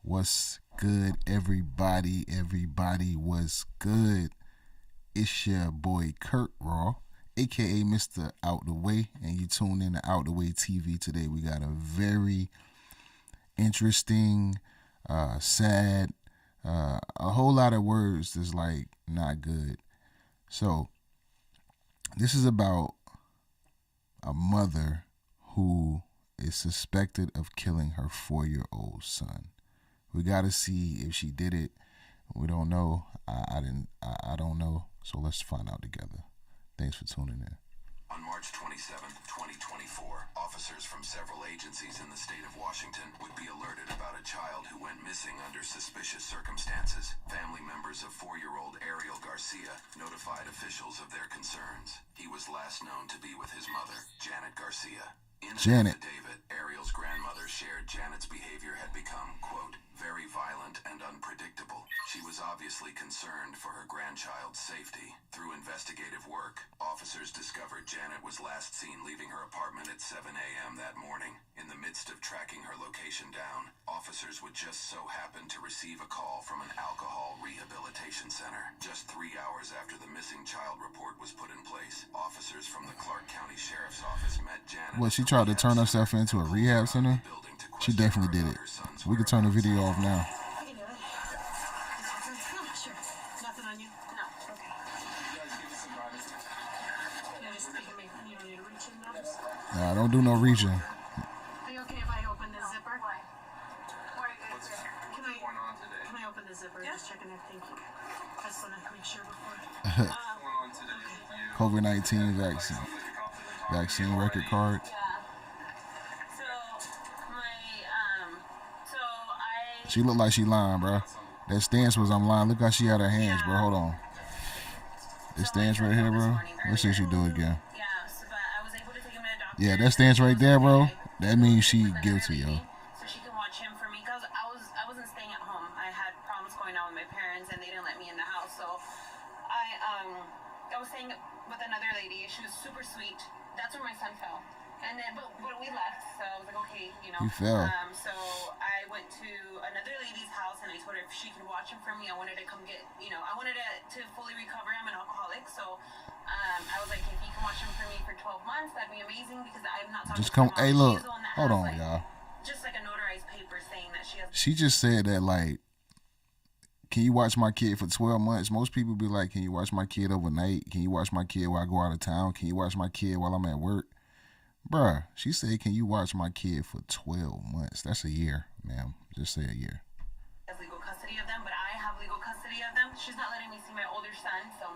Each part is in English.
What's good, everybody? Everybody, what's good? It's your boy Kurt Raw, aka Mr. Out the Way, and you tune in to Out the Way TV today. We got a very interesting, sad, a whole lot of words that's like not good. So, this is about a mother who is suspected of killing her 4-year-old son. We got to see if she did it. We don't know. I don't know. So let's find out together. Thanks for tuning in. On March 27th, 2024, officers from several agencies in the state of Washington would be alerted about a child who went missing under suspicious circumstances. Family members of 4-year-old Ariel Garcia notified officials of their concerns. He was last known to be with his mother, Janet Garcia. In an affidavit, Ariel's grandmother shared Janet's behavior had become, quote, very violent and unpredictable. She was obviously concerned for her grandchild's safety. Through investigative work, officers discovered Janet was last seen leaving her apartment at 7 a.m. that morning. In the midst of tracking her location down, officers would just so happen to receive a call from an alcohol rehabilitation center. Just 3 hours after the missing child report was put in place, officers from the Clark County Sheriff's Office met Janet. Well, she tried to turn herself into a rehab center? She definitely did it. We can turn the video off now. Nah, don't do no reaching. Are you okay if I open the zipper? Can I open the zipper? Yeah. Just checking it. Thank you. I just want to make sure before. COVID-19 vaccine record card. She looked like she lying, bro. That stance was I'm lying. Look how she had her hands, bro. Hold on. This stance right here, bro. Let's see if she do it again. Yeah, that stance right there, bro. That means she guilty, yo. So she can watch him for me, because I wasn't staying at home. I had problems going on with my parents, and they didn't let me in the house. So I was staying with another lady. She was super sweet. That's where my son fell. And then, but we left, so I was like, okay, you know. He fell. So I went to another lady's house, and I told her if she could watch him for me. I wanted to come get, I wanted to fully recover. I'm an alcoholic, so I was like, if you can watch him for me for 12 months, that'd be amazing, because I'm not talking just come, to hey, look, hold on, like, y'all. Just like a notarized paper saying that she has. She just said that, like, can you watch my kid for 12 months? Most people be like, can you watch my kid overnight? Can you watch my kid while I go out of town? Can you watch my kid while I'm at work? Bruh, she said, can you watch my kid for 12 months? That's a year, ma'am. Just say a year. Has legal custody of them, but I have legal custody of them. She's not letting me see my older son, so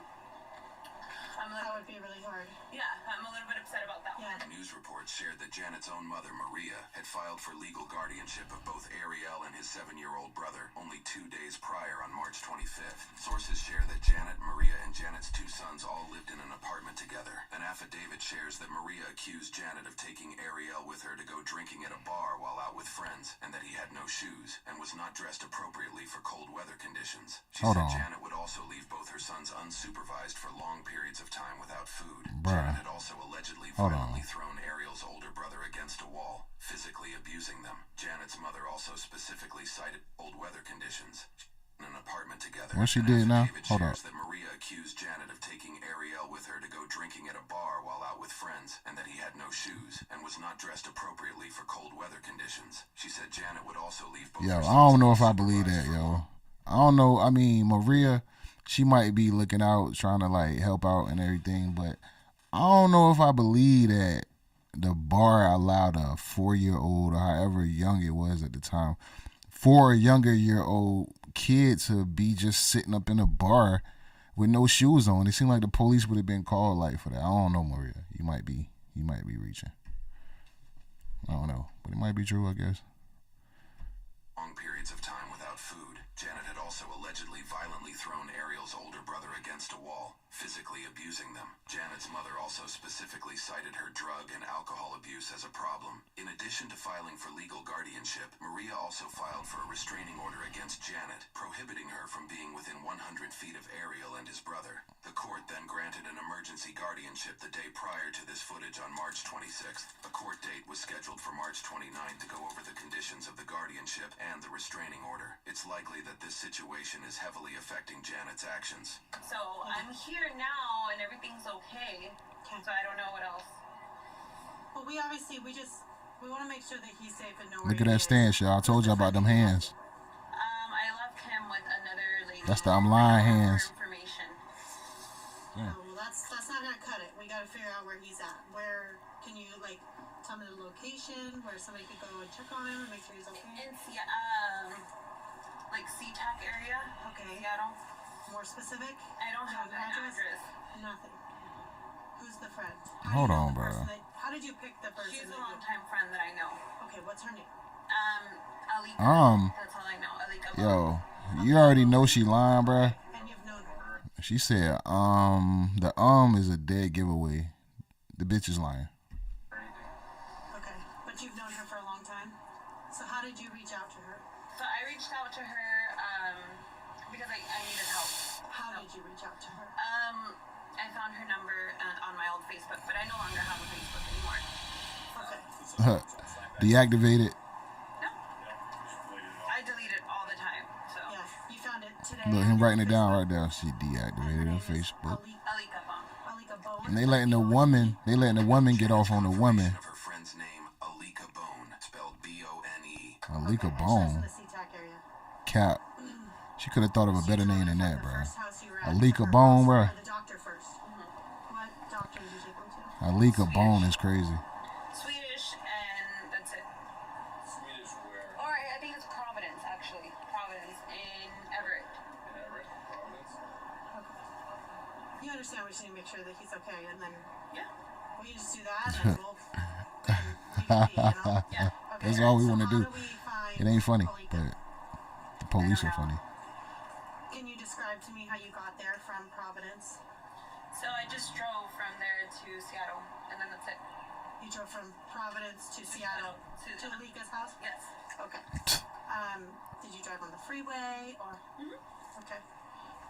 that would be really hard. Yeah, I'm a little bit upset about that. Yeah. News reports shared that Janet's own mother, Maria, had filed for legal guardianship of both Ariel and his 7-year-old brother only 2 days prior on March 25th. Sources share that Janet, Maria, and Janet's 2 sons all lived in an apartment together. An affidavit shares that Maria accused Janet of taking Ariel with her to go drinking at a bar while out with friends, and that he had no shoes and was not dressed appropriately for cold weather conditions. She said Janet would also leave both her sons unsupervised for long periods of time without food. Janet had also allegedly violently thrown Ariel's older brother against a wall, physically abusing them. Janet's mother also specifically cited cold weather conditions in an apartment together. What she did now? Hold on. That Maria accused Janet of taking Ariel with her to go drinking at a bar while out with friends, and that he had no shoes and was not dressed appropriately for cold weather conditions. She said Janet would also leave both. Yo, I don't know if I believe that, yo. I don't know. I mean, Maria, she might be looking out, trying to like help out and everything, but I don't know if I believe that the bar allowed a 4-year-old or however young it was at the time for a younger-year-old kid to be just sitting up in a bar with no shoes on. It seemed like the police would have been called like for that. I don't know, Maria. You might be reaching. I don't know, but it might be true, I guess. Long periods of time without food. Janet had also allegedly violently thrown Ariel's older brother against a wall, physically abusing them. Janet's mother also specifically cited her drug and alcohol abuse as a problem. In addition to filing for legal guardianship, Maria also filed for a restraining order against Janet, prohibiting her from being within 100 feet of Ariel and his brother. The court then granted an emergency guardianship the day prior to this footage on March 26th. A court date was scheduled for March 29th to go over the conditions conditions of the guardianship and the restraining order. It's likely that this situation is heavily affecting Janet's actions. So I'm here now and everything's okay. So I don't know what else. Well, we want to make sure that he's safe and know Look at that stance, y'all. I told you about them hands. I left him with another lady. That's the I'm lying hands. Information. Yeah. Well, that's not gonna cut it. We gotta figure out where he's at. Where can you tell me the location where somebody could go and check on him and make sure he's okay? In SeaTac area. Okay. Seattle. More specific? I don't have an address. Nothing. Who's the friend? Hold on, bro. How did you pick the person? She's a longtime friend that I know. Okay, what's her name? Alika. That's all I know. Alika. Yo, you already know she lying, bro. And you've known her. She said, the is a dead giveaway. The bitch is lying. Okay, but you've known her for a long time. So how did you reach out to her? So I reached out to her because I needed help. How did you reach out to her? I found her number on my old Facebook, but I no longer have a Facebook anymore. Okay. Deactivated. No. I delete it all the time. So. Yeah, you found it today. Look, him writing it down right there. She deactivated her Facebook. Alika Bone. Alika Bone. And they letting the woman get off on the woman. Of her friend's name, Alika Bone, spelled B-O-N-E. Alika Okay, Bone. and she's in the SeaTac area. Cap. She could have thought of a better name than that, bro. First house you were at, Alika her Bone, house, bro. or the doctor first. What doctor did you go to? Alika Bone is crazy. Swedish, and that's it. Swedish where? Or I think it's Providence, actually. Providence in Everett. In Everett? Providence? Okay. You understand we just need to make sure that he's okay, and then Yeah. we just do that, and we'll leave it be, you know? Yeah. Okay, That's all we so wanna how do. we find It ain't funny, Alika? but the police are funny. Can you describe to me how you got there from Providence? So I just drove from there to Seattle, and then that's it. You drove from Providence to Seattle to Alika's house? Yes. Okay. Did you drive on the freeway or? Okay.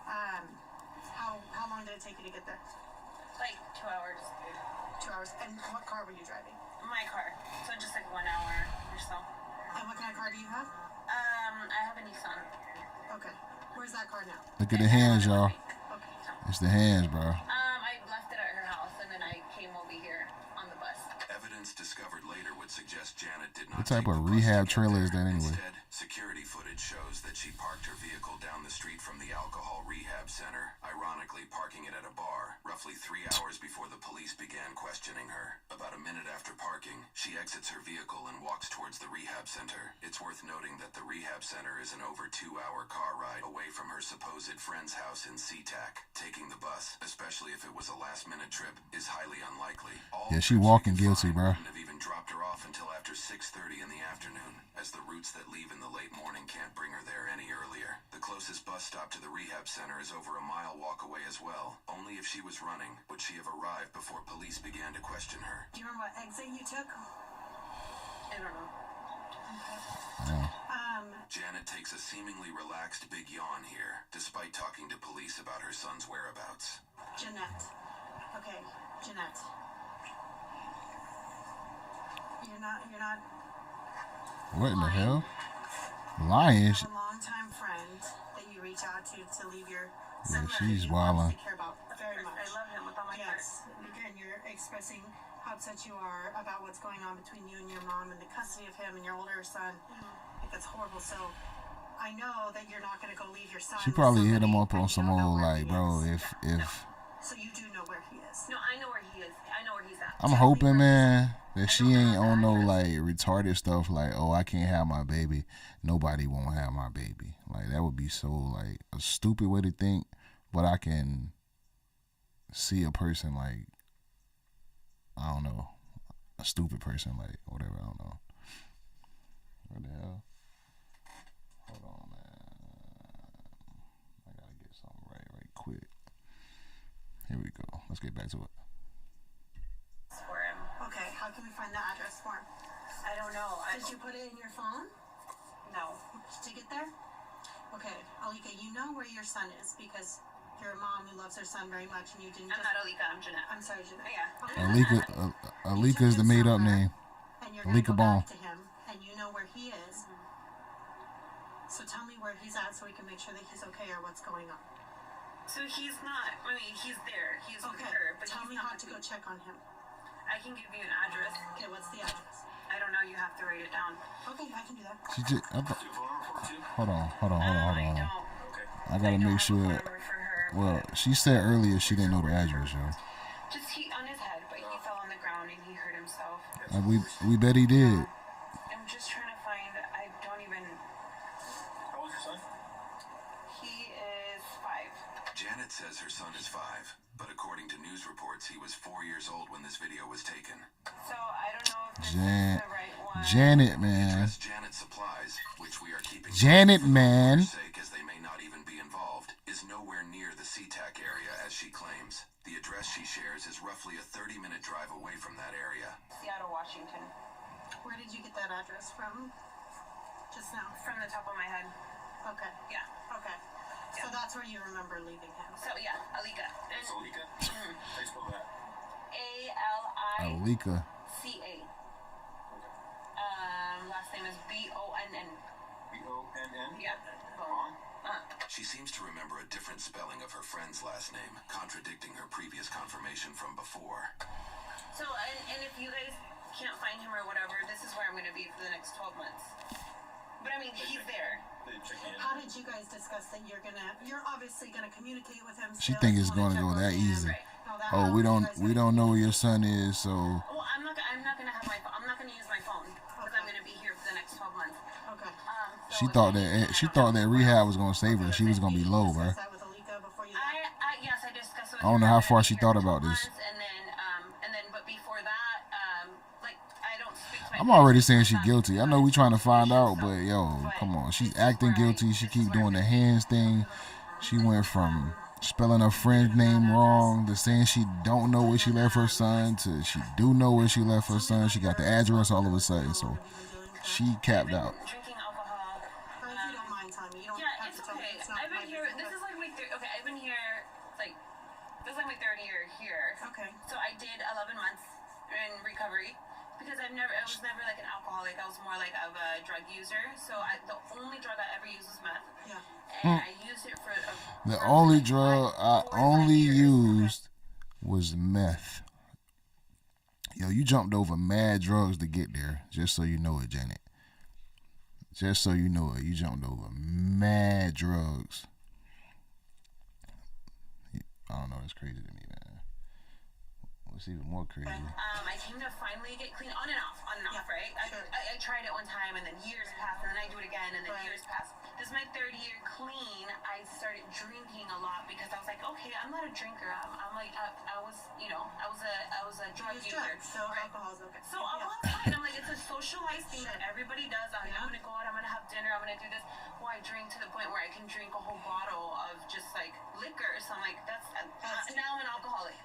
How long did it take you to get there? Like 2 hours. 2 hours. And what car were you driving? My car. So just like 1 hour or so. And what kind of car do you have? I have a Nissan. Okay. Where's that car now? Look at the hands, y'all. Okay. It's the hands, bro. I left it at her house, and then I came over here on the bus. Evidence discovered later would suggest Janet did not What type take of the bus rehab to get trailer there. is that anyway? Instead, security footage shows that she parked her vehicle down the street from the alcohol rehab center, ironically parking it at a bar, roughly 3 hours before the police began questioning her. About a minute after parking, she exits her vehicle and walks towards the rehab center. It's worth noting that the rehab center is an over 2-hour car ride away from her supposed friend's house in SeaTac. Taking the bus, especially if it was a last-minute trip, is highly unlikely. Yeah, she walking guilty, bro. Wouldn't have even dropped her off until after 6:30 in the afternoon, as the routes that leave in the late morning can't bring her there any earlier. The closest bus stop to the rehab center is over a mile walk away as well. Only if she was running would she have arrived before police began to question her. Do you remember what exit you took? I don't know. Janet takes a seemingly relaxed big yawn here, despite talking to police about her son's whereabouts. Jeanette. Okay, Jeanette. You're not What in the hell? Lying. a longtime friend that you reach out to leave your son that she's you wildin'. obviously care about very much. I love him with all my heart. Yes, and you're expressing how upset you are about what's going on between you and your mom and the custody of him and your older son. Like, that's horrible. So I know that you're not going to go leave your son. She with probably hit him somebody up on and you some don't know old where like, he bro, is. if So you do know where he is. No, I know where he is. I know where he's at. I'm hoping, man, that she ain't on no like retarded stuff like, oh, I can't have my baby. Nobody won't have my baby. Like, that would be so like a stupid way to think, but I can see a person like, I don't know, a stupid person like whatever, I don't know. What the hell? Hold on, man. I gotta get something right quick. Here we go. Let's get back to it. For him. Okay, how can we find the address for him? I don't know. Did you put it in your phone No. to get there? Okay, Alika, you know where your son is because you're a mom who loves her son very much, and you didn't. I'm not Alika. I'm Jeanette. I'm sorry, Jeanette. Yeah. Alika is the made up name. And you're Alika gonna go Bone. back to him, and you know where he is. So tell me where he's at so we can make sure that he's okay or what's going on. So he's not. I mean, he's there. He's with Okay. her, but Tell he's me not how with to me. go check on him. I can give you an address. Okay, what's the address? I don't know. You have to write it down. Okay, I can do that. She just. Do you have a phone number for it too? Hold on. I don't. Okay. I gotta don't make have a sure. phone number for her. Well, she said earlier she didn't know the address, yo. Just he on his head, but he fell on the ground and he hurt himself. And we bet he did. I'm just trying to find. I don't even. How old is your son? He is 5. Janet says her son is 5, but according to news reports, he was 4 years old when this video was taken. So I don't know if this Jan- is the right one. Janet, man. Address Janet Supplies, which we are keeping Janet, for the man. reporter's sake, as they may not even be involved, is nowhere near the SeaTac area as she claims. The address she shares is roughly a 30-minute drive away from that area. Seattle, Washington. Where did you get that address from? Just now. From the top of my head. Okay. Yeah. Okay. So that's where you remember leaving him. So yeah, Alika. It's Alika. How do you spell that? Alika. ALICA. Last name is BONN. B-O-N-N? Yeah. Bon? She seems to remember a different spelling of her friend's last name, contradicting her previous confirmation from before. So, and if you guys can't find him or whatever, this is where I'm going to be for the next 12 months. But I mean, he's there. They check in. How did you guys discuss that you're obviously gonna communicate with him? She still, think you it's wanna gonna go check on that him. easy. Right. No, that- Oh, how we are you don't guys we gonna don't know where your son is, so Well, I'm not going to have my phone. I'm not going to use my phone because I'm going to be here for the next 12 months. Okay. So she thought that rehab was gonna save her. She was gonna be low, bro. Discuss that with Alika before you left? Yes, I discussed it with I don't know her. how I'm far gonna she be here thought for about 12 this. months, but before that, like, I don't speak to my I'm parents already like saying that. she guilty. I know we trying to find out, but yo, come on. She's acting guilty. She keep doing the hands thing. She went from spelling her friend's name wrong to saying she don't know where she left her son to she do know where she left her son. She got the address all of a sudden, so she capped out. Drinking alcohol. Or if you don't mind, Tommy, you don't Yeah, have it's to tell me. okay. It's not I've been my here. business, This is like my third. Okay, I've been here. Like, this is like my third year here. Okay. So I did 11 months in recovery because I was never like an alcoholic. I was more like of a drug user. So the only drug I ever used was meth. Yeah. And I used it for The for only like drug I 4 or 5 only years. used was meth. Yo, you jumped over mad drugs to get there, just so you know it, Janet. Just so you know it, you jumped over mad drugs. I don't know, it's crazy to me, man. What's even more crazy? I came to finally get clean on and off, Yeah, right? sure. I tried it one time and then years passed and then I do it again and then Right. years passed. This is my 3rd year clean. I started drinking a lot because I was like, okay, I'm not a drinker. I'm like, I was a drug Use user. drugs, so right? alcohol's okay. So Yeah. well, it's fine. I'm like, it's a socialized thing that everybody does. I'm Yeah. gonna go out, I'm gonna have dinner, I'm gonna do this. Well, I drink to the point where I can drink a whole bottle of just like liquor. So I'm like, now I'm an alcoholic.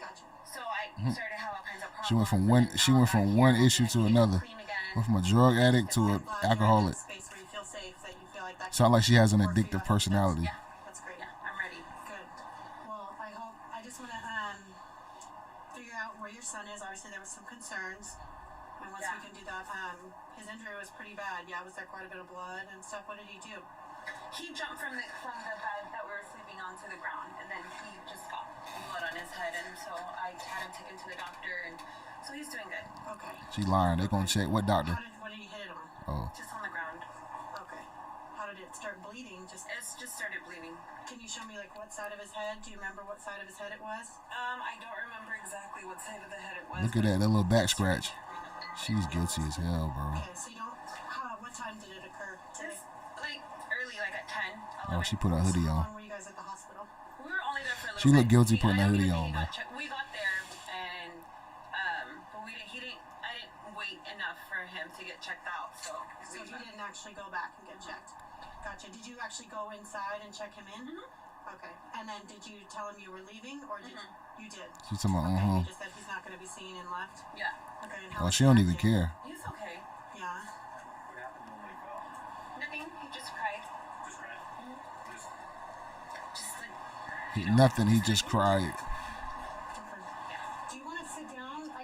Gotcha. So I started to have all kinds of problems. She went from one. and She now went I'm from back one here, issue I'm to gonna another. clean again. Went from a drug addict to I'm an glad you're in alcoholic. a space where you feel safe, that you feel like that Sound like she has an can work for you addictive out of the personality. Yeah. That's great. Yeah, I'm ready. Good. Well, I just want to figure out where your son is. Obviously, there was some concerns. And once Yeah. we can do that, his injury was pretty bad. Yeah, was there quite a bit of blood and stuff? What did he do? He jumped from the bed that we were sleeping on to the ground, and then he just got blood on his head, and so I had him taken to the doctor, and so he's doing good. Okay. She lying. They gonna check what doctor? What did he hit it on? Oh, Just on the ground. Okay. How did it start bleeding? It's just started bleeding. Can you show me like what side of his head? Do you remember what side of his head it was? I don't remember exactly what side of the head it was. look at that little back scratch. She's guilty as hell, bro. Okay, so you don't. What time did it occur? Today? Just like early, like at 10. Oh, she put her hoodie How on. long were you guys at the hospital? We were only there for a little She bit. looked guilty We- putting I that don't hoodie even on, think he bro. got checked. We got there, and but I didn't wait enough for him to get checked out. So So he didn't actually go back and get checked. Gotcha. Did you actually go inside and check him in? Okay. And then did you tell him you were leaving, or did you did? She's talking about, Okay. You just said he's not going to be seen and left. Yeah, Okay. And Oh, was she he don't even acting? care. he's okay. Yeah. What happened when they fell? Nothing. He just cried. Just ran? Just Just like Nothing. He just cried. Okay. Do you want to sit down? I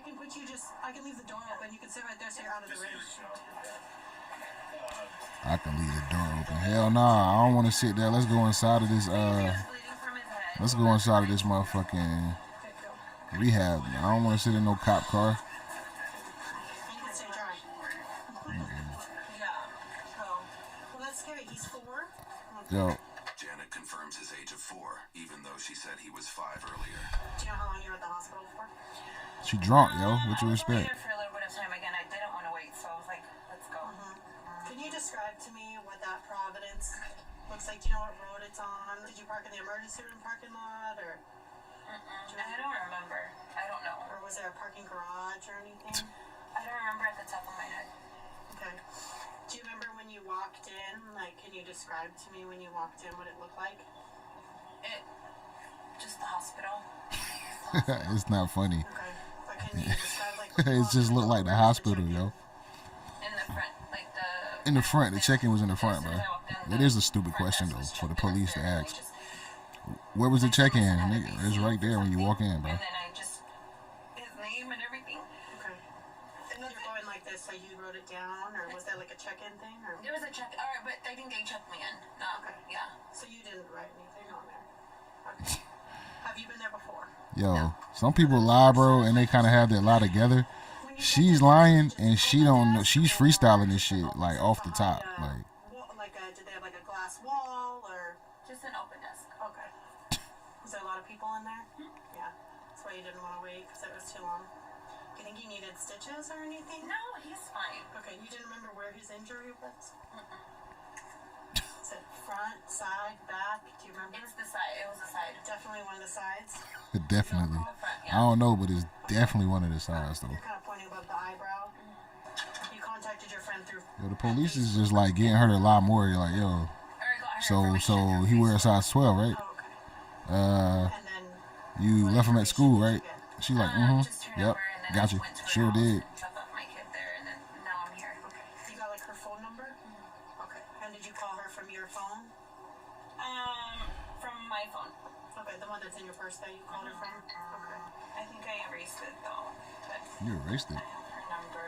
can leave the door open. You can sit right there so you're out of the just rain. use, I can leave the door open. Hell nah, I don't want to sit there. Let's go inside of this. Bleeding from his head. Let's go inside of this motherfucking rehab. I don't want to sit in no cop car. You can stay dry. Yeah. So, Well, that's scary. He's 4. Yo, Janet confirms his age of 4, even though she said he was 5 earlier. Do you know how long you were at the hospital for? she drunk, yo. What you I was only expect? there for a little bit of time again. I didn't want to wait, so I was like, let's go. Can you describe to me what that Providence looks like? Do you know what road it's on? Did you park in the emergency room parking lot, or I don't remember. I don't know. was there a parking garage or anything? I don't remember at the top of my head. Okay. Do you remember when you walked in? Like, can you describe to me when you walked in what it looked like? Just the hospital. It's not funny. Okay. But can you describe like? When you It walked just in, looked like the where was hospital, check-in? yo. In the front, like the. In the front, the check-in was in the As front, soon bro. as I walked in, It the is a stupid front question desk though was for the checked in police to there, and ask. we just- Where was the check-in? had a Nigga, it's BC right there when you walk in, bro. And then I just his name and everything. Okay. And then you're going like this, so you wrote it down, or was that like a check-in thing, or? There was a check. All right, but I think they checked me in. No. Okay. Yeah. So you didn't write anything on there. Okay. Have you been there before? Yo, some people lie, bro, and they kind of have their lie together. When you She's said that, lying just and she open don't know. desk She's or freestyling this shit open like desk off the top. behind Like, did they have like a glass wall, or? Just an open desk. Okay. Was there a lot of people in there? Yeah. That's why you didn't want to wait, because it was too long. Do you think he needed stitches or anything? No, he's fine. Okay, you didn't remember where his injury was? Is it front, side, back? Do you remember? It's the side. It was the side. Definitely one of the sides. definitely. The front, I yeah. don't know, but it's definitely one of the sides though. You're kind of pointing above the eyebrow. You contacted your friend through. Yo, the police is just like getting her to lie more. You're like, yo, Or I got her so information. he wears a size 12, right? Oh, okay. Uh, And then. you left him at school, right? Yeah. She like, Just turned yep, over and then got I you, went to her sure house did. and dropped off my kid there, and then now I'm here. Okay. You got like her phone number? Okay. And did you call her from your phone? From my phone. Okay, the one that's in your purse that you called her from? Okay. I think I erased it though, but You erased it. I have her number.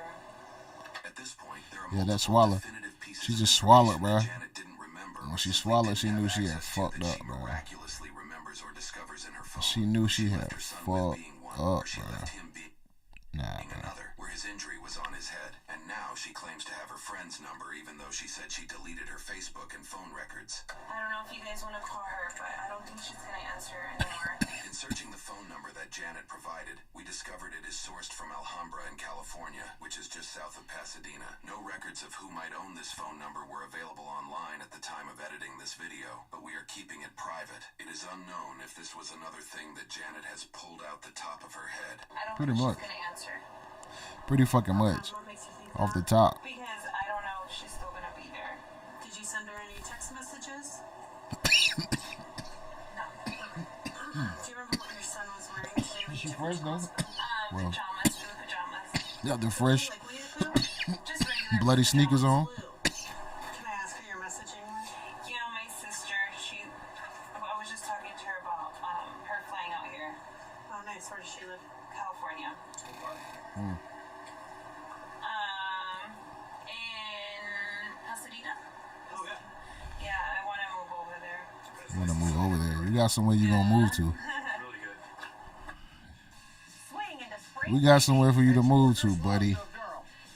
At this point, there are Yeah, that multiple swallow. definitive pieces She of just swallowed, information bruh. that Janet didn't remember When or she simply swallowed, didn't she knew have she had access to fucked that up, she bruh. miraculously remembers or discovers in her phone. She knew she left had her son fucked with being one, up, or she bruh. left him being Nah, bro. another, where his injury was on his head, and now she claims to have her friend's number, even though she said she deleted her Facebook and phone records. I don't know if you guys want to call her, but I don't think she's gonna answer anymore. In searching the phone number that Janet provided, we discovered it is sourced from Alhambra in California, which is just south of Pasadena. No records of who might own this phone number were available online at the time of editing this video, but we are keeping it private. It is unknown if this was another thing that Janet has pulled out the top of her head. I don't Pretty think much. she's gonna answer Pretty fucking much. What makes you think Off the that? top. because I don't know if she's still gonna be there. Did you send her any text messages? No. Do you remember what your son was wearing today when She you took fresh, him to though? hospital? Well. Pajamas, blue pajamas. Yeah, they're fresh. Like Winnie the Pooh? Just regular. Bloody sneakers on. Blue. Can I ask who you're messaging with? You know, my sister, I was just talking to her about her flying out here, Oh, nice. Where does she live? California. Hmm. In Pasadena. Oh, yeah. Yeah, I want to move over there. You wanna move over there? You got somewhere you gonna move to? Really good. Swing into spring We got somewhere for you to move to, buddy.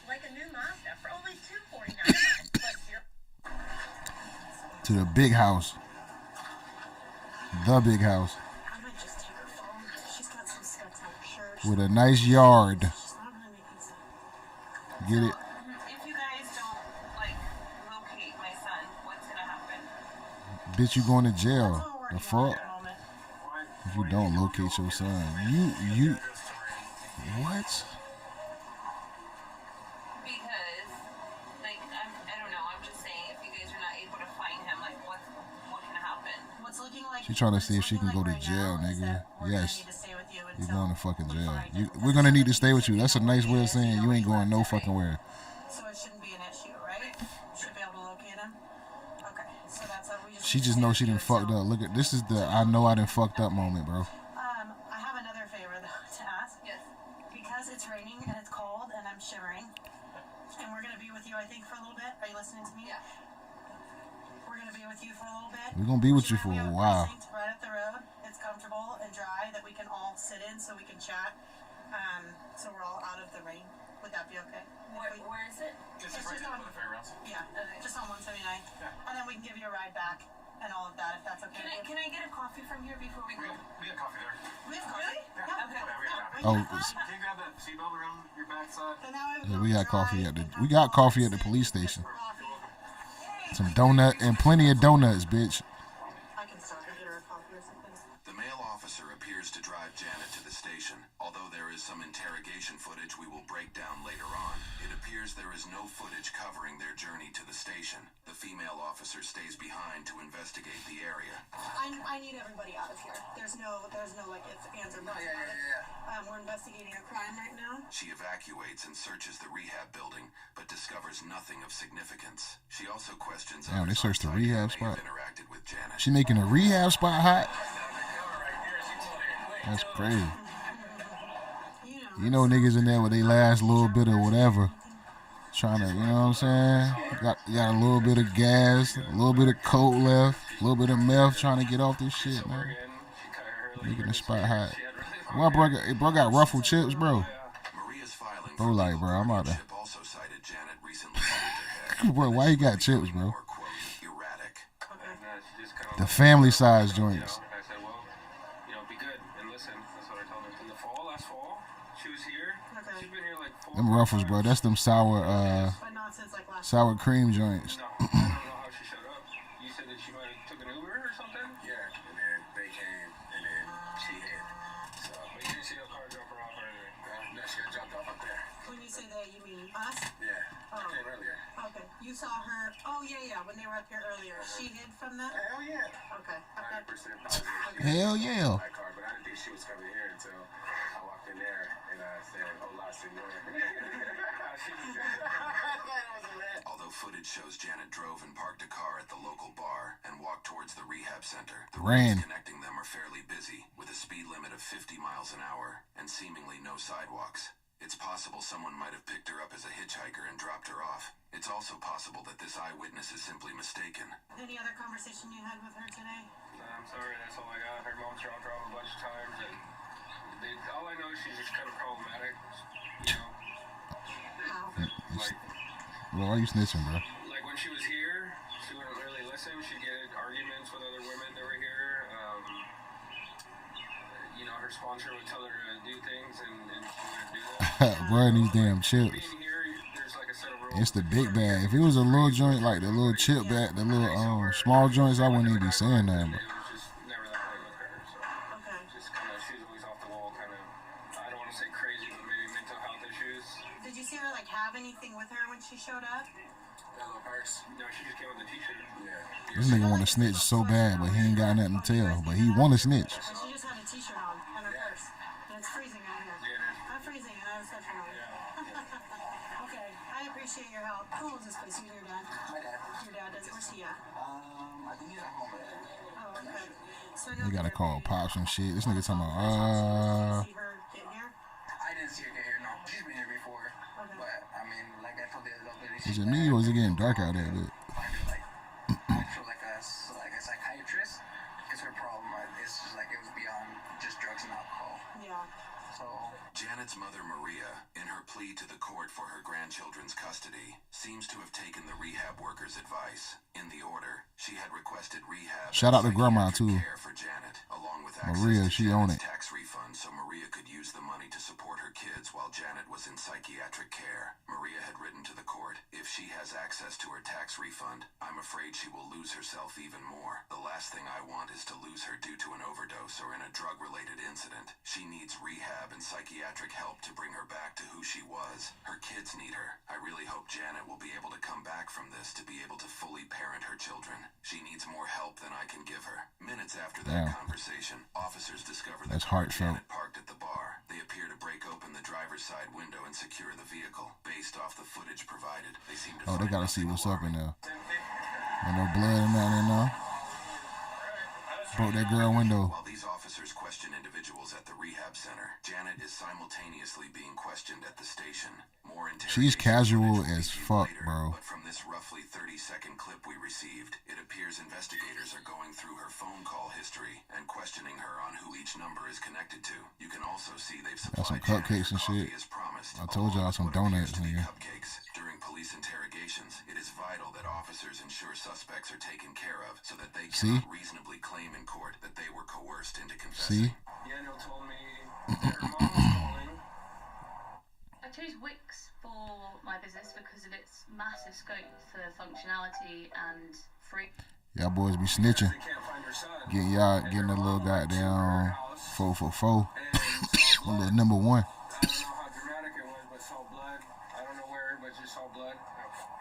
like a new Mazda for only $249 plus zero. To the big house. The big house I might just take her phone. She's got some specs on her shirt. with a nice yard. She's not really making sense. Get it? If you guys don't locate my son, what's gonna happen? Bitch, you going to That's jail? what we're The working on fuck? at the moment. If you don't locate your son, you what? Because, like, I don't know. I'm just saying, if you guys are not able to find him, like, what can happen? What's looking like? She trying to what's see if she looking can go like to right jail, now is nigga. that we're Yes. gonna need to stay with you You're until going to fucking we jail. find You, him. we're gonna need to stay with you. That's a nice way of saying you ain't going no fucking where. So it shouldn't be an issue, right? Should be able to locate him. Okay, so that's how we just. She need to just stay knows with she you done fucked until- up. Look at this is the I know I done fucked up moment, bro. I have another favor though to ask. Yes. Because it's raining and it's cold and I'm shivering. and we're gonna be with you, I think, for a little bit. Are you listening to me? Yeah. We're gonna be with you for a little bit. We're gonna be with you for We have a while. precinct right up the road. It's comfortable and dry that we can all sit in so we can chat. So we're all out of the rain. Would that be okay? Where is it? It's It's right just next on- to the fairgrounds. Yeah, Okay. just on 179. And then we can give you a ride back and all of that if that's okay. Can I get a coffee from here before we We go? got coffee there. We have coffee. Really? Yeah. Okay. Yeah, we got coffee. Oh, Can you grab that seatbelt around your backside? So now yeah, we got coffee at the police station. Coffee. Some donut and plenty of donuts, bitch. I can stop and get her a coffee or something. The male officer appears to drive Janet to the station. Although there is some interrogation footage we will break down later on, it appears there is no footage covering their journey to the station. The female officer stays behind to investigate the area. I need everybody out of here. There's no like ifs, ands, or buts. We're investigating a crime right now. She evacuates and searches the rehab building, but discovers nothing of significance. She also questions Damn, they others searched the on site who rehab may have spot. interacted with Janet. She making a rehab spot hot. That's crazy. You know niggas in there with they last little bit of whatever. Trying to, you know what I'm saying? Got a little bit of gas, a little bit of coke left, a little bit of meth trying to get off this shit, man. Making the spot hot. Well, bro got ruffled chips, bro. Maria's filing Bro, for like, legal bro, I'm out guardianship also cited Janet recently shaved her head. Bro, why you got chips, bro? Or, quote, erratic. The family size joints. I said, well, be good and listen. That's what I told her. In the fall, last fall, she was here. Okay. She's been here like 4 Them ruffles, bro. That's them sour But not since like last. sour cream joints. No, I don't know how she showed up. You said that she might have took an Uber or something? Yeah, and then they came, and then she hit. So, But you didn't see a car drop her off or anything. no, she got dropped off up there. When you say they, you mean us? Yeah, I came earlier. Okay. You saw her. Oh yeah. When they were up here earlier, she hid from them. Hell yeah. Okay. 100% positive. Hell yeah. My car, but I didn't think she was coming here until I walked in there and I said, "Hola, senor." Although footage shows Janet drove and parked a car at the local bar and walked towards the rehab center, the Ran. roads connecting them are fairly busy, with a speed limit of 50 miles an hour and seemingly no sidewalks. It's possible someone might have picked her up as a hitchhiker and dropped her off. It's also possible that this eyewitness is simply mistaken. Any other conversation you had with her today? I'm sorry, that's all I got. Her mom dropped her off a bunch of times, and all I know is she's just kind of problematic, How? Like, Bro, why you snitching, bro? like when she was here, she wouldn't really listen. She'd get arguments with other women that were here. Her sponsor would tell her to do things, and she wouldn't do that. Bro, and these damn chips. Being here, there's like a set of rules. It's the big bag. If it was a little joint like the little chip bag, the little small joints, I wouldn't even be saying that. But It was just never that way with her. So Okay. just kind of, she's always off the wall, kind of. I don't want to say crazy, but maybe mental health issues. Did you see her like have anything with her when she showed up? That little purse. No, she just came with a T-shirt. Yeah. this nigga want to snitch so bad, but he ain't got nothing to tell. But he want to snitch. But she just had a T-shirt on and her purse, and it's freezing out here. I'm freezing, and I was such Okay, I appreciate your help. Who owns this place? You, your dad? My dad. Your dad does. Where's he at? I think he's at home. Oh, okay. So I know He gotta you're call very- pops and shit. This nigga talking about See her get here? I didn't see her get here. No, she's been here before. Okay. But I mean, like I told the other lady, is it me or is it getting dark out there? Look. find her like actual like a psychiatrist. Because her problem is just like it was beyond just drugs and alcohol. Yeah. So Janet's mother, Maria, in her plea to the court for her grandchildren's custody, seems to have taken the rehab workers' advice. In the order, she had requested rehab Shout out to and grandma, psychiatric too. care for Janet, along with Maria, access to she own Janet's it. tax refund so Maria could use the money to support her kids while Janet was in psychiatric care. Maria had written to the court, "If she has access to her tax refund, I'm afraid she will lose herself even more. The last thing I want is to lose her due to an overdose or in a drug-related incident. She needs rehab and psychiatric help to bring her back to who she was. Her kids need her. I really hope Janet will be able to come back from this to be able to fully parent her children. She needs more help than I can give her." Minutes after that Damn. conversation, officers discover That's the car heartfelt. Janet parked at the bar. They appear to break open the driver's side window and secure the vehicle. Based off the footage provided, they seem to Oh, they find gotta see nothing what's up in alarming. there. Ain't no blood in that in there. Broke that girl window. While these officers question individuals at the rehab center, Janet is simultaneously being questioned at the station. More She's casual as fuck, later, bro. But from this roughly 30-second clip we received, it appears investigators are going through her phone call history and questioning her on who each number is connected to. You can also see they've Got some supplied cupcakes and shit. as promised. I told y'all some donuts, nigga. Cupcakes. During police interrogations, it is vital that officers ensure suspects are taken care of so that they cannot reasonably claim in court that they were coerced into confessing. Daniel told me that her mom was calling. I chose Wix for my business because of its massive scope for functionality and free. Y'all boys be snitching. Getting a little goddamn 444. A little number one. I don't know how dramatic it was, but saw blood. I don't know where, but just saw blood.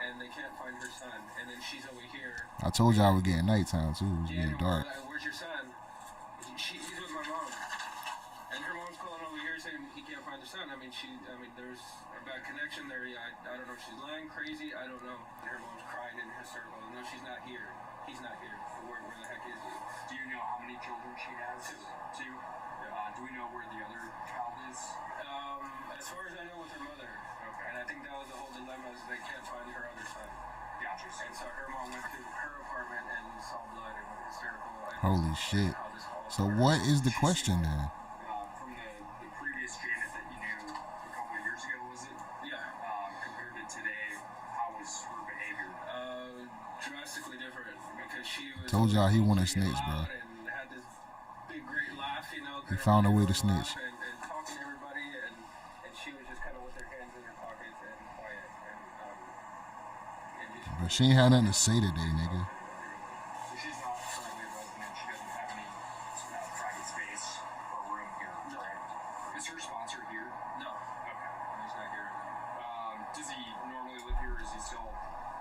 And they can't find her son. And then she's over here. I told y'all we're getting nighttime too. It was getting dark. Where's your son? He's with my mom. And her mom's calling over here saying he can't find her son. I mean, there's a bad connection there. I don't know if she's lying, crazy. I don't know. And her mom's crying in hysterical. No, she's not here. He's not here. Where the heck is he? Do you know how many children she has? Two. Do we know where the other child is? As far as I know, with her mother. Okay. And I think that was the whole dilemma, is they can't find her other son. Gotcha. And so her mom went to her apartment and saw blood and went hysterical. Holy shit. So what is the question then? From the previous Janet that you knew a couple of years ago, was it? Yeah. Compared to today, how was her behavior? Drastically different, because she was... Told y'all he wanna snitch, bro. And had this big great laugh, you know. He found a way to snitch. And talking to everybody, and she was just kind of with her hands in her pockets and quiet. And just... But she ain't had nothing to say today, nigga. So she's not currently a resident. She doesn't have any private space or room here, right? Is her sponsor here? No. Okay. He's not here. Does he normally live here, or is he still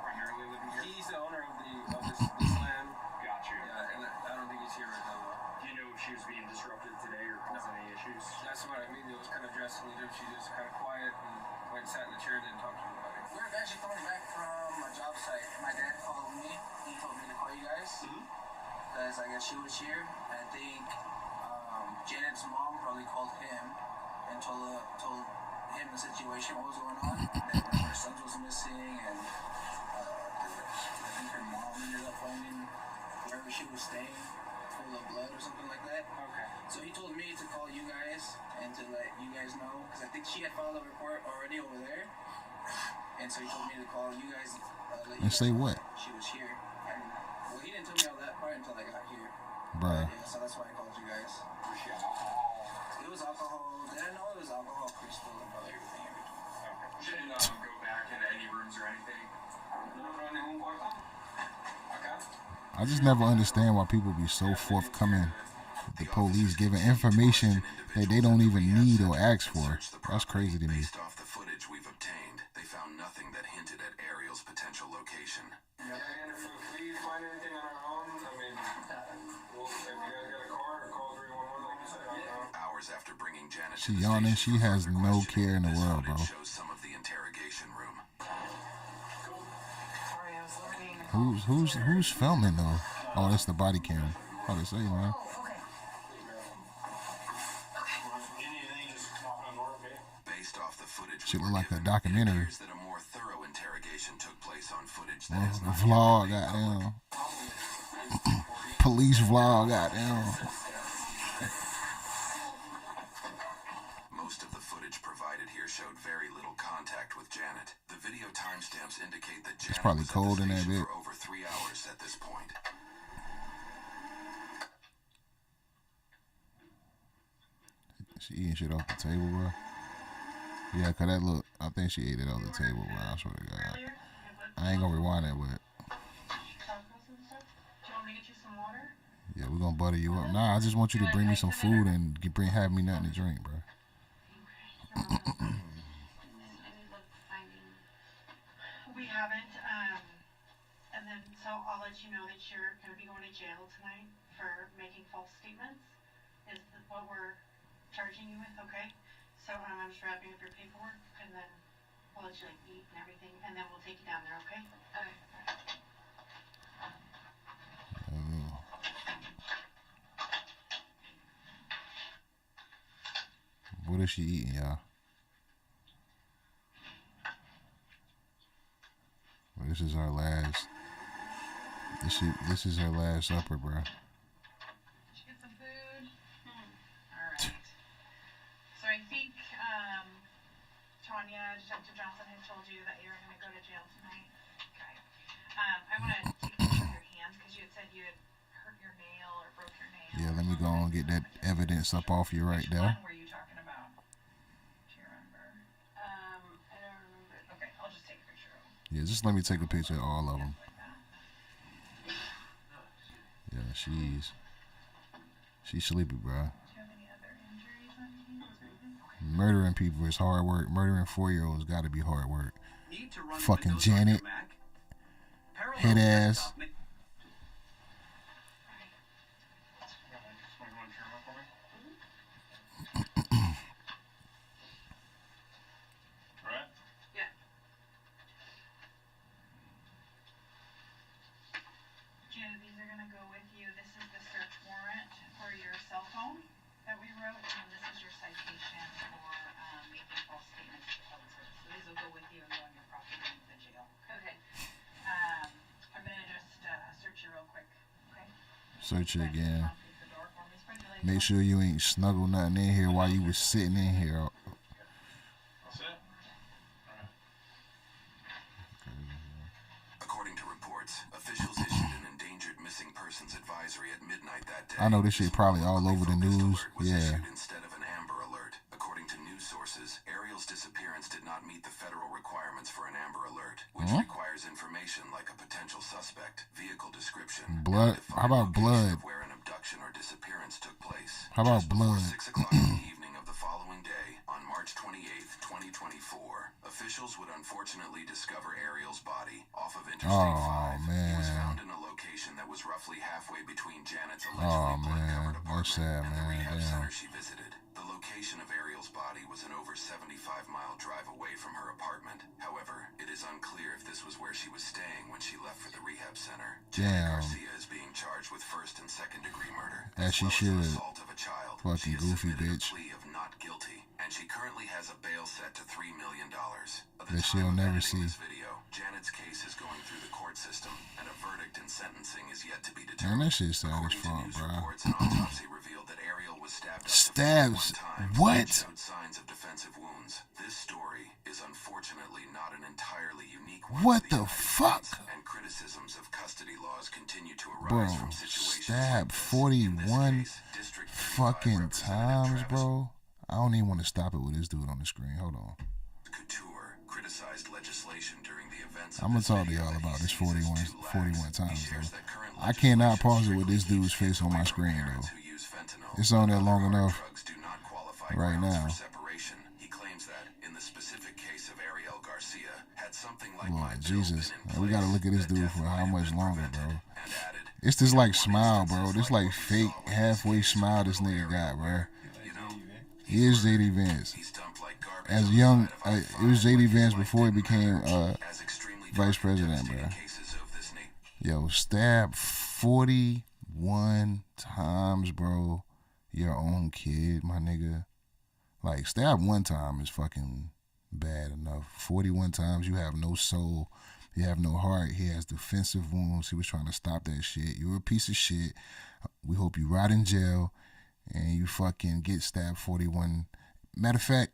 primarily living here? He's the owner of this land. Gotcha. Yeah, and I don't think he's here right now, though. Do you know if she was being disruptive today or causing any issues? That's what I mean. It was kind of drastically different. She just kind of quiet and went and sat in the chair and didn't talk to anybody. We were actually coming back from a job site. My dad called me. He told me to call you guys. Because I guess she was here. I think Janet's mom probably called him and told him the situation, what was going on. That her son was missing, and I think her mom ended up finding wherever she was staying full of blood or something like that. Okay. So he told me to call you guys and to let you guys know, because I think she had filed a report already over there. And so he told me to call you guys. Let you And say guys know what? She was here. And, well, he didn't tell me all that part until I got here. Bruh. Yeah, so that's why I called you guys. Was she alcohol? It was alcohol. Didn't know it was alcohol, crystal, and probably everything in between. Okay. She didn't go back into any rooms or anything? I just never understand why people be so forthcoming with the police giving information that they don't even need or ask for. That's crazy to me. Based off the footage we've obtained, they found nothing that hinted at Ariel's potential location. Yeah, and if we find anything on our own, I mean, if you guys got a car, or call 311 like you said. Hours after bringing Janet She yawning. She has no care in the world, bro. shows some of the interrogation room. Sorry, I was learning. Who's filming though? Oh, that's the body cam. How to say, man. Based off the footage, Shit we look were like a given, documentary. it appears that a more thorough interrogation took place on footage that Well, has the not vlog, yet been made public. goddamn. Police vlog, goddamn. Most of the footage provided here showed very little contact with Janet. The video timestamps indicate that Janet probably was at cold the in that station bit. for over 3 hours at this point. She eating shit off the table, bro. Yeah, cause that look, I think she ate it off the table, bro. I swear to God. I ain't gonna rewind that, but Tacos and stuff. Do you want me to get you some water? yeah, we gonna butter you up. Nah, I just want you to bring me some food and have me nothing to drink, bro. We haven't. And then, so I'll let you know that you're going to be going to jail tonight for making false statements. Is what we're charging you with, okay? So I'm just wrapping up your paperwork, and then we'll let you eat and everything, and then we'll take you down there, okay? Okay. What is she eating, y'all? Well, this is her last. This is her last supper, bro. Did you get some food? Alright. So I think, Tanya, Detective Johnson had told you that you were going to go to jail tonight. Okay. I want to take a picture of your hands because you had said you had hurt your nail or broke your nail. Yeah, let me go and get that evidence up off you right there. Which one were you talking about? Do you remember? I don't remember. Okay, I'll just take a picture of them. Yeah, just let me take a picture of all of them. Yeah, she's sleepy, bro. Do you have any other injuries on your hands? Murdering people is hard work. Murdering 4-year-olds got to be hard work. Fucking Janet. Head ass. Janet, these are going to go with you. This is the search warrant for your cell phone that we wrote, and this is your citation for making false statements to the public service. So these will go with you and go on your property in the jail. Okay. I'm going to just search you real quick, okay? Search it again. Take the door for me. Spread your legs Make out. sure you ain't snuggle nothing in here while you was sitting in here. According to reports, officials issued an endangered missing persons advisory at midnight that day. I know this shit probably all over the Focused news. alert was Yeah. issued instead of an Amber Alert. According to news sources, Ariel's disappearance did not meet the federal requirements for an Amber Alert, which requires information like a potential suspect, vehicle description, Blood. and a defined How about location blood? of where an abduction or disappearance took place. How about Just before blood? 6 o'clock in the evening of the following day, on March 28th, 2024, officials would unfortunately discover Ariel's body off of Interstate Oh, 5. He was man. found in a location that was roughly halfway between Janet's Oh, allegedly blood-covered man. apartment That's sad, and the man. rehab Damn. center she visited. The location of Ariel's body was an over 75-mile drive away from her apartment. However, it is unclear if this was where she was staying when she left for the rehab center. Janet Damn. Garcia is being charged with first and second-degree murder, As she well should. an assault of a child. Fucking She has goofy submitted bitch. a plea of not guilty, and she currently has a bail set to $3 million. At the That she'll time of never editing see. this video, Janet's case is going through the court system, and a verdict and sentencing is yet to be Man, determined. that shit sad as According to fuck, news bro. reports, an autopsy revealed that Ariel was stabbed up to Stabs? 41 times What? and showed signs of defensive wounds. This story is unfortunately not an entirely unique one. What for the United fuck? States, and criticisms of custody laws continue to arise Bro, from situations stabbed like this. 41 In this case, District 35 fucking Representative times, Travis bro. I don't even want to stop it with this dude on the screen. Hold on. Couture criticized legislation during the events. I'm gonna talk to y'all about this 41 times, though. I I cannot pause it with this dude's face on my screen, though. It's on there long enough right now. He claims that in the specific case of Ariel Garcia had something like Lord my bill Jesus. been in We gotta place, look at this that dude death for might how have much been longer, prevented, bro. and added, It's this in like one smile, instance, bro. it's This like like what we fake saw with this halfway case smile with this little nigga got, Ariel, bro. where, you know, He is JD Vance. he's dumped like garbage As on the young, side of I-5, it was like JD his Vance life before he didn't became matter. As extremely vice dark and president, devastating bro. cases of this nature. Yo, stabbed 41 times, bro. Your own kid, my nigga. Like, stab one time is fucking bad enough. 41 times, you have no soul. You have no heart. He has defensive wounds. He was trying to stop that shit. You're a piece of shit. We hope you rot in jail and you fucking get stabbed 41. Matter of fact,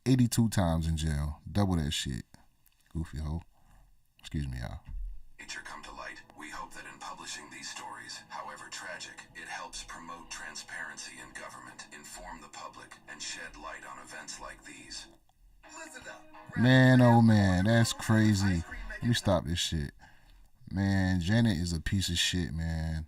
82 times in jail. Double that shit. Goofy hoe. Excuse me, y'all. Nature come to light. We hope that in publishing these stories, however tragic, it helps promote transparency in government, inform the public, and shed light on events like these. Man, oh man, that's crazy. Let me stop this shit. Man, Janet is a piece of shit, man.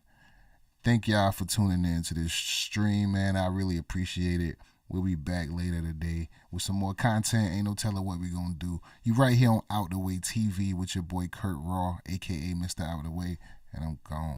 Thank y'all for tuning in to this stream, man. I really appreciate it. We'll be back later today with some more content. Ain't no telling what we gonna do. You right here on Out the Way TV with your boy Kurt Raw, aka Mr. Out the Way, and I'm gone.